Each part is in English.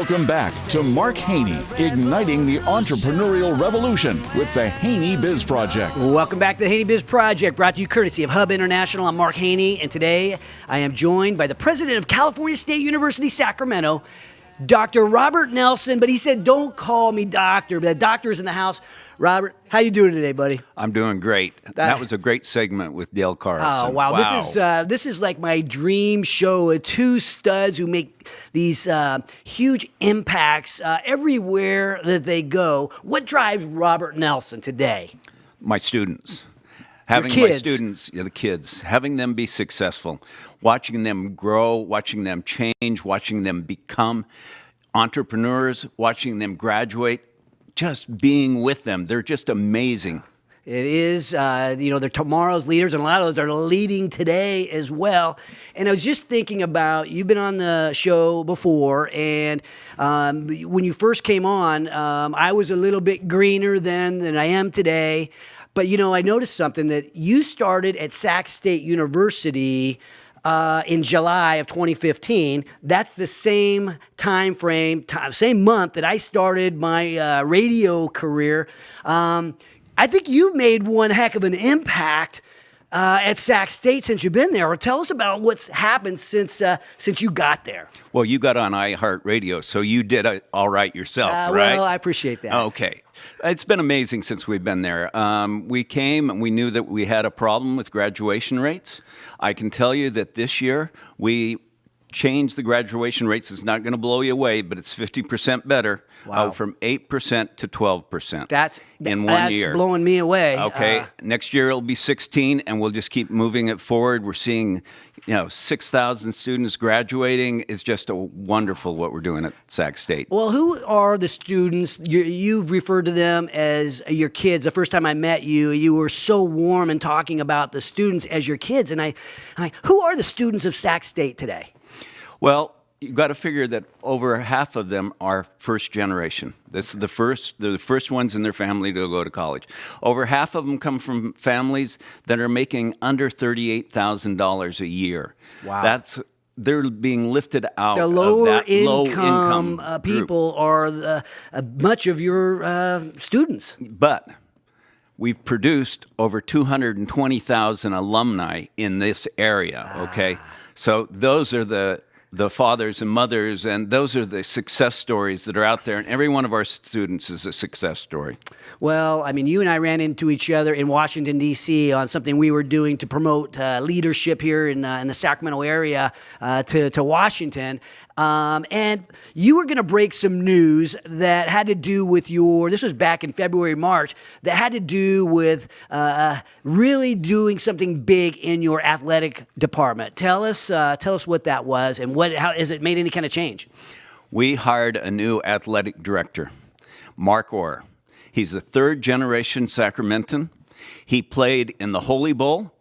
Welcome back to Mark Haney, igniting the entrepreneurial revolution with the Haney Biz Project. Welcome back to the Haney Biz Project, brought to you courtesy of Hub International. I'm Mark Haney, and today I am joined by the president of California State University, Sacramento, Dr. Robert Nelsen. But he said, don't call me doctor. But the doctor is in the house. Robert, how you doing today, buddy? I'm doing great. That was a great segment with Dale Carlson. Oh, wow. This is like my dream show of two studs who make these huge impacts everywhere that they go. What drives Robert Nelsen today? My students. Having Your my kids. students, the kids, having them be successful, watching them grow, watching them change, watching them become entrepreneurs, watching them graduate, just being with them. They're just amazing. It is, they're tomorrow's leaders, and a lot of those are leading today as well. And I was just thinking about, you've been on the show before, and when you first came on, I was a little bit greener then than I am today. But, I noticed something, that you started at Sac State University in July of 2015. That's the same time frame, same month that I started my radio career. I think you've made one heck of an impact at Sac State since you've been there. Or tell us about what's happened since you got there. Well, you got on iHeartRadio, so you did it all right yourself, right? Well, I appreciate that. Okay. It's been amazing since we've been there. We came and we knew that we had a problem with graduation rates. I can tell you that this year we changed the graduation rates. It's not going to blow you away, but it's 50% better. Wow. From 8% to 12%. That's in one year. That's blowing me away. Okay. Next year it'll be 16, and we'll just keep moving it forward. We're seeing 6,000 students graduating. Is just wonderful what we're doing at Sac State. Well, who are the students? You've referred to them as your kids. The first time I met you, you were so warm in talking about the students as your kids. And I'm like, who are the students of Sac State today? Well, you've got to figure that over half of them are first generation. They're the first ones in their family to go to college. Over half of them come from families that are making under $38,000 a year. Wow. They're being lifted out The of that low income people are much of your students. But we've produced over 220,000 alumni in this area, okay? So those are the fathers and mothers, and those are the success stories that are out there, and every one of our students is a success story. Well, I mean, you and I ran into each other in Washington, D.C. on something we were doing to promote leadership here in the Sacramento area to Washington. And you were going to break some news that had to do with this was back in February, March, that had to do with really doing something big in your athletic department. Tell us what that was, and how has it made any kind of change? We hired a new athletic director, Mark Orr. He's a third-generation Sacramentan. He played in the Holy Bowl.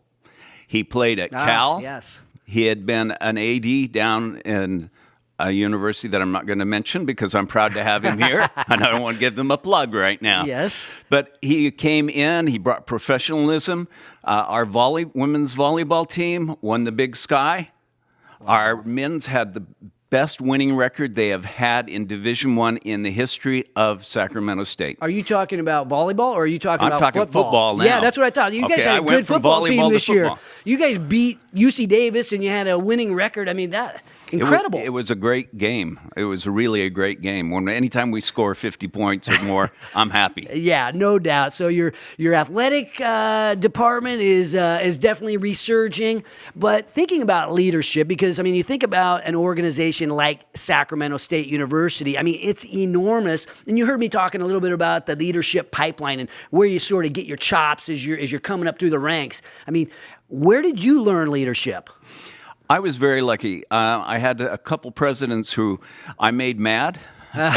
He played at Cal. Yes. He had been an AD down in a university that I'm not going to mention because I'm proud to have him here, and I don't want to give them a plug right now. Yes. But he came in, he brought professionalism. Our women's volleyball team won the Big Sky. Wow. Our men's had the best winning record they have had in Division I in the history of Sacramento State. Are you talking about volleyball, or are you talking about talking football now. Yeah, that's what I thought. You guys had a good football team this year. You guys beat UC Davis, and you had a winning record. I mean, incredible. It was a great game. It was really a great game. Anytime we score 50 points or more, I'm happy. Yeah, no doubt. So your athletic department is definitely resurging. But thinking about leadership, because you think about an organization like Sacramento State University. I mean, it's enormous. And you heard me talking a little bit about the leadership pipeline and where you sort of get your chops as you're coming up through the ranks. I mean, where did you learn leadership? I was very lucky. I had a couple presidents who I made mad.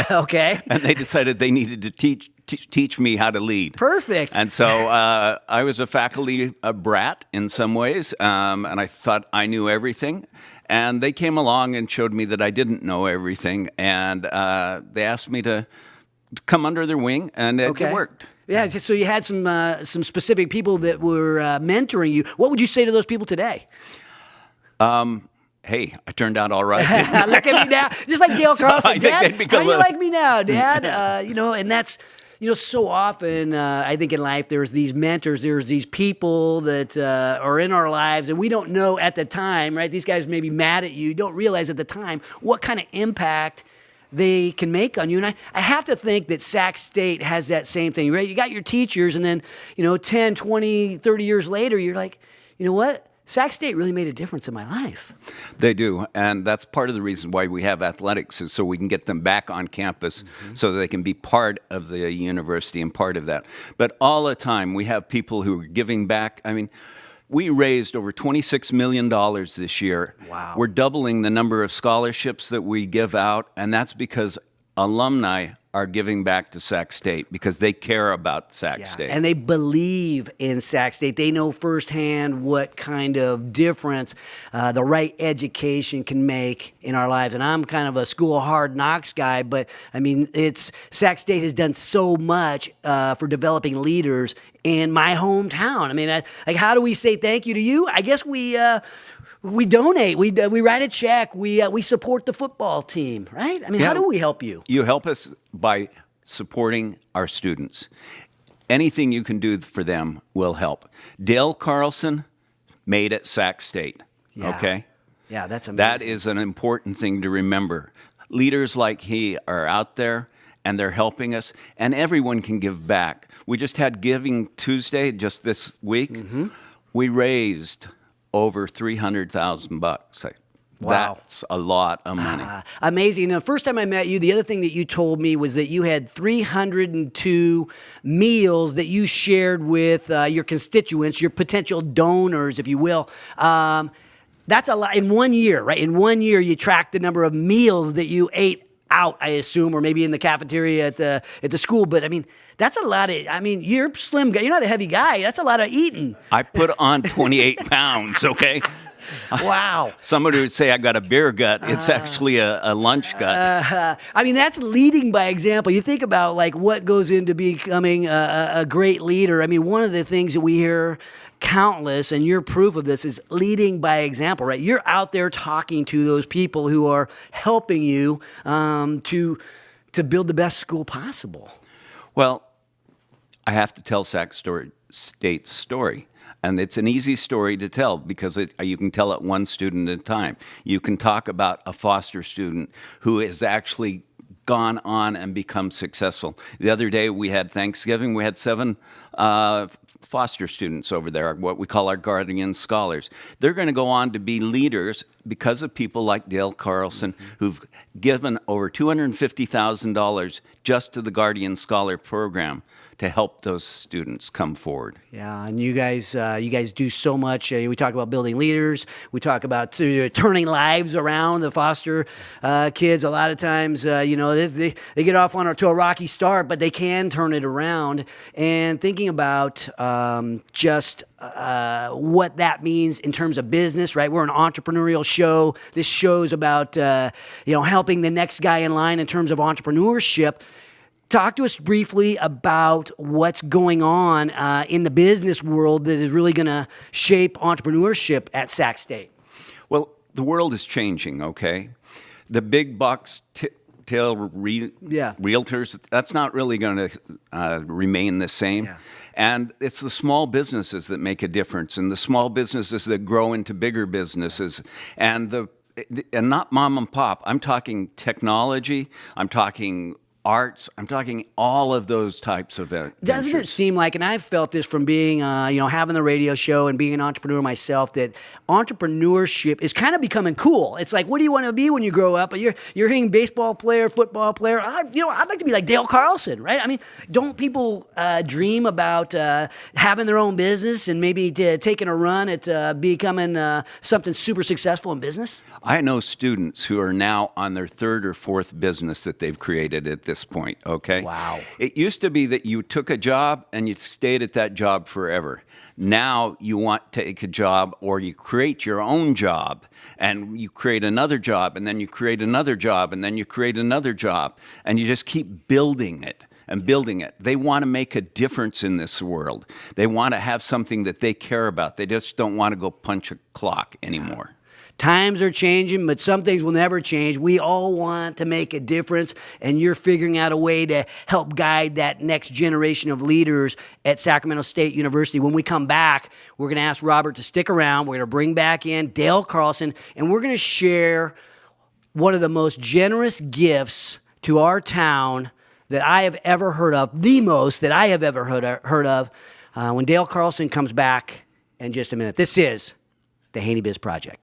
Okay. And they decided they needed to teach me how to lead. Perfect. And so I was a faculty brat in some ways, and I thought I knew everything. And they came along and showed me that I didn't know everything, and they asked me to come under their wing, and it worked. Yeah, so you had some specific people that were mentoring you. What would you say to those people today? hey, I turned out all right. Look at me now. Just like Dale So I Carlson. think Dad, they'd become how do you a- like me now, Dad? And that's, so often I think in life there's these mentors, there's these people that are in our lives and we don't know at the time, right? These guys may be mad at you. You don't realize at the time what kind of impact they can make on you. And I have to think that Sac State has that same thing, right? You got your teachers and then, 10, 20, 30 years later, you're like, you know what? Sac State really made a difference in my life. They do, and that's part of the reason why we have athletics is so we can get them back on campus so that they can be part of the university and part of that. But all the time, we have people who are giving back. I mean, we raised over $26 million this year. Wow. We're doubling the number of scholarships that we give out, and that's because alumni are giving back to Sac State because they care about Sac State. And they believe in Sac State. They know firsthand what kind of difference the right education can make in our lives. And I'm kind of a school of hard knocks guy, but I mean, Sac State has done so much for developing leaders in my hometown. I mean, like, how do we say thank you to you? I guess we donate. We write a check. We support the football team, right? I mean, how do we help you? You help us by supporting our students. Anything you can do for them will help. Dale Carlson made it Sac State, okay? Yeah, that's amazing. That is an important thing to remember. Leaders like he are out there, and they're helping us, and everyone can give back. We just had Giving Tuesday just this week. We raised over $300,000. Wow. That's a lot of money. Amazing. The first time I met you, the other thing that you told me was that you had 302 meals that you shared with your constituents, your potential donors, if you will. That's a lot in 1 year, right? In 1 year, you tracked the number of meals that you ate out, I assume, or maybe in the cafeteria at the school. But I mean, that's a lot of. I mean, you're a slim guy. You're not a heavy guy. That's a lot of eating. I put on 28 pounds, okay? Wow. Somebody would say I got a beer gut. It's actually a lunch gut. I mean, that's leading by example. You think about like what goes into becoming a great leader. I mean, one of the things that we hear countless, and you're proof of this, is leading by example, right? You're out there talking to those people who are helping you to build the best school possible. Well, I have to tell Sac State's story. And it's an easy story to tell because you can tell it one student at a time. You can talk about a foster student who has actually gone on and become successful. The other day we had Thanksgiving. We had 7 foster students over there, what we call our guardian scholars. They're going to go on to be leaders because of people like Dale Carlson, who've given over $250,000 just to the Guardian Scholar Program to help those students come forward. Yeah, and you guys do so much. We talk about building leaders. We talk about turning lives around. The foster kids, a lot of times, they get off to a rocky start, but they can turn it around. And thinking about just what that means in terms of business, right? We're an entrepreneurial show. This show's about helping the next guy in line in terms of entrepreneurship. Talk to us briefly about what's going on in the business world that is really going to shape entrepreneurship at Sac State. Well, the world is changing, okay? The big box realtors, that's not really going to remain the same. Yeah. And it's the small businesses that make a difference, and the small businesses that grow into bigger businesses, and not mom and pop. I'm talking technology. I'm talking arts. I'm talking all of those types of ventures. Doesn't it seem like, and I've felt this from being, having the radio show and being an entrepreneur myself, that entrepreneurship is kind of becoming cool. It's like, what do you want to be when you grow up? You're hearing baseball player, football player. I'd like to be like Dale Carlson, right? I mean, don't people dream about having their own business and maybe taking a run at becoming something super successful in business? I know students who are now on their 3rd or 4th business that they've created at this point, okay? Wow. It used to be that you took a job and you stayed at that job forever. Now you want to take a job or you create your own job and you create another job and then you create another job and then you create another job and you just keep building it and building it. They want to make a difference in this world. They want to have something that they care about. They just don't want to go punch a clock anymore. Times are changing, but some things will never change. We all want to make a difference, and you're figuring out a way to help guide that next generation of leaders at Sacramento State University. When we come back, we're going to ask Robert to stick around. We're going to bring back in Dale Carlson, and we're going to share one of the most generous gifts to our town that I have ever heard of, the most that I have ever heard of, when Dale Carlson comes back in just a minute. This is the Haney Biz Project.